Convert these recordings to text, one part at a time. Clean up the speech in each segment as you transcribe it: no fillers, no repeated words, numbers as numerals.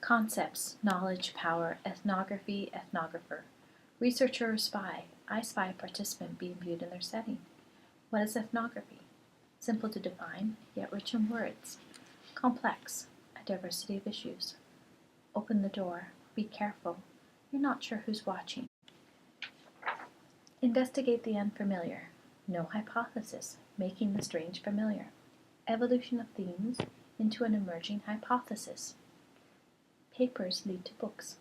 Concepts, knowledge, power, ethnography, ethnographer. Researcher or spy. I spy a participant being viewed in their setting. What is ethnography? Simple to define, yet rich in words. Complex, a diversity of issues. Open the door, be careful. You're not sure who's watching. Investigate the unfamiliar. No hypothesis, making the strange familiar. Evolution of themes into an emerging hypothesis. Papers lead to books.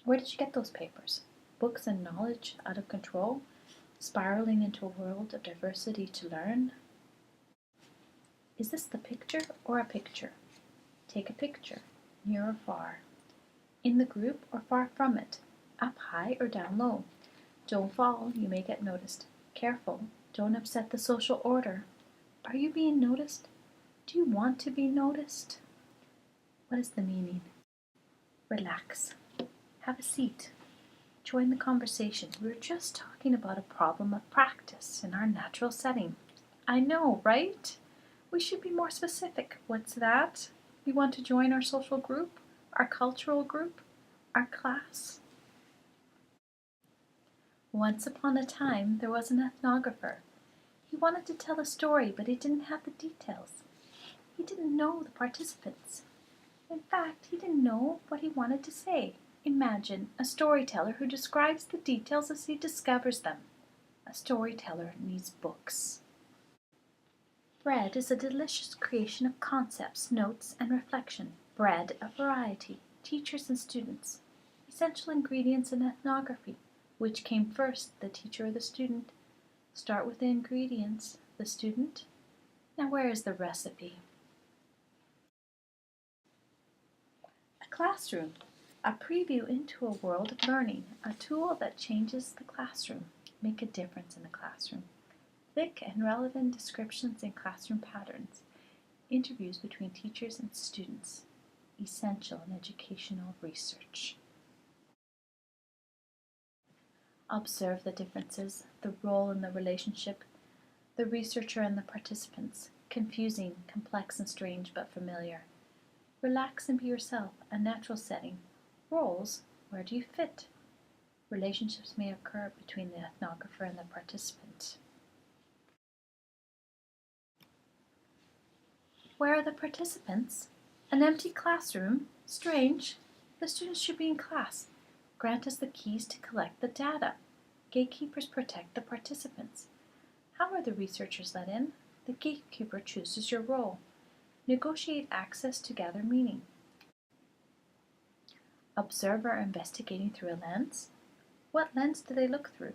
Where did you get those papers? Books and knowledge out of control, spiraling into a world of diversity to learn? Is this the picture or a picture? Take a picture, near or far. In the group or far from it, up high or down low. Don't fall, you may get noticed. Careful, don't upset the social order. Are you being noticed? Do you want to be noticed? What is the meaning? Relax. Have a seat. Join the conversation. We were just talking about a problem of practice in our natural setting. I know, right? We should be more specific. What's that? We want to join our social group, our cultural group, our class. Once upon a time, there was an ethnographer. He wanted to tell a story, but he didn't have the details. He didn't know the participants. In fact, he didn't know what he wanted to say. Imagine a storyteller who describes the details as he discovers them. A storyteller needs books. Bread is a delicious creation of concepts, notes, and reflection. Bread, a variety, teachers and students. Essential ingredients in ethnography. Which came first, the teacher or the student? Start with the ingredients. The student? Now where is the recipe? A classroom. A preview into a world of learning. A tool that changes the classroom. Make a difference in the classroom. Thick and relevant descriptions in classroom patterns. Interviews between teachers and students. Essential in educational research. Observe the differences, the role and the relationship, the researcher and the participants. Confusing, complex and strange but familiar. Relax and be yourself, a natural setting. Roles, where do you fit? Relationships may occur between the ethnographer and the participant. Where are the participants? An empty classroom? Strange. The students should be in class. Grant us the keys to collect the data. Gatekeepers protect the participants. How are the researchers let in? The gatekeeper chooses your role. Negotiate access to gather meaning. Observer investigating through a lens. What lens do they look through?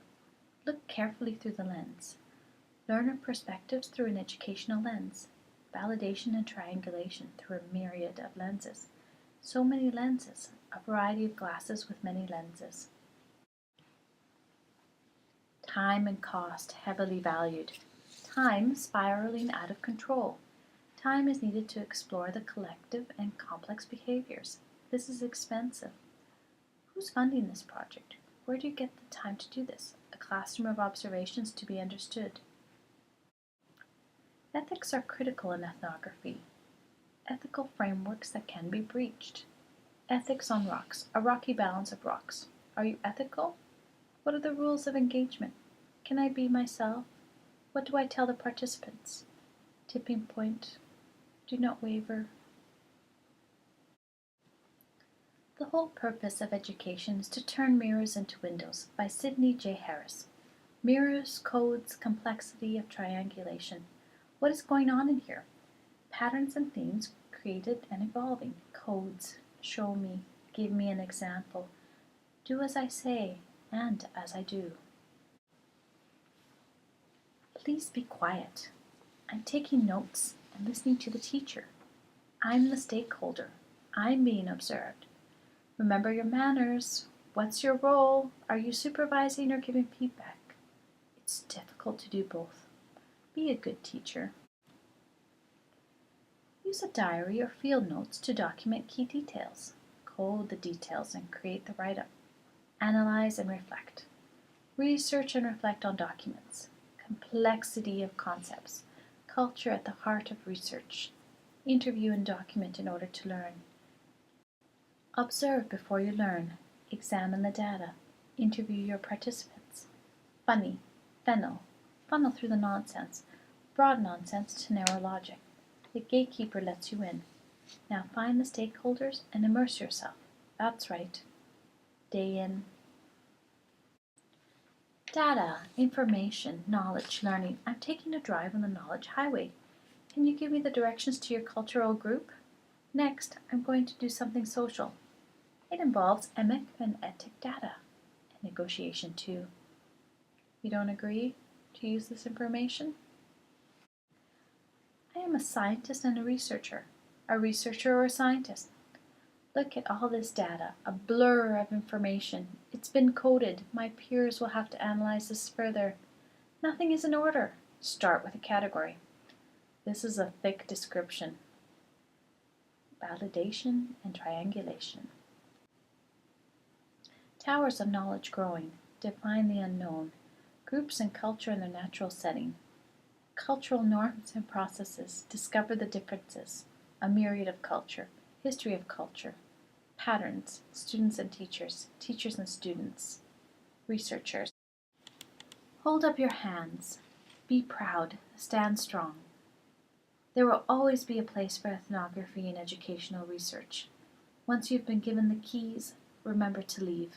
Look carefully through the lens. Learner perspectives through an educational lens. Validation and triangulation through a myriad of lenses. So many lenses, a variety of glasses with many lenses. Time and cost heavily valued. Time spiraling out of control. Time is needed to explore the collective and complex behaviors. This is expensive. Who's funding this project? Where do you get the time to do this? A classroom of observations to be understood. Ethics are critical in ethnography. Ethical frameworks that can be breached. Ethics on rocks, a rocky balance of rocks. Are you ethical? What are the rules of engagement? Can I be myself? What do I tell the participants? Tipping point. Do not waver. The whole purpose of education is to turn mirrors into windows by Sidney J. Harris. Mirrors, codes, complexity of triangulation. What is going on in here? Patterns and themes created and evolving. Codes. Show me. Give me an example. Do as I say and as I do. Please be quiet. I'm taking notes and listening to the teacher. I'm the stakeholder. I'm being observed. Remember your manners. What's your role? Are you supervising or giving feedback? It's difficult to do both. Be a good teacher. Use a diary or field notes to document key details. Code the details and create the write-up. Analyze and reflect. Research and reflect on documents. Complexity of concepts. Culture at the heart of research. Interview and document in order to learn. Observe before you learn. Examine the data. Interview your participants. Funny, funnel through the nonsense. Broad nonsense to narrow logic. The gatekeeper lets you in. Now find the stakeholders and immerse yourself. That's right. Day in. Data, information, knowledge, learning. I'm taking a drive on the knowledge highway. Can you give me the directions to your cultural group? Next, I'm going to do something social. It involves emic and etic data, and negotiation too. You don't agree to use this information? I am a scientist and a researcher or a scientist. Look at all this data, a blur of information. It's been coded. My peers will have to analyze this further. Nothing is in order. Start with a category. This is a thick description. Validation and triangulation. Towers of knowledge growing. Define the unknown. Groups and culture in their natural setting. Cultural norms and processes. Discover the differences. A myriad of culture. History of culture. Patterns. Students and teachers. Teachers and students. Researchers. Hold up your hands. Be proud. Stand strong. There will always be a place for ethnography in educational research. Once you've been given the keys, remember to leave.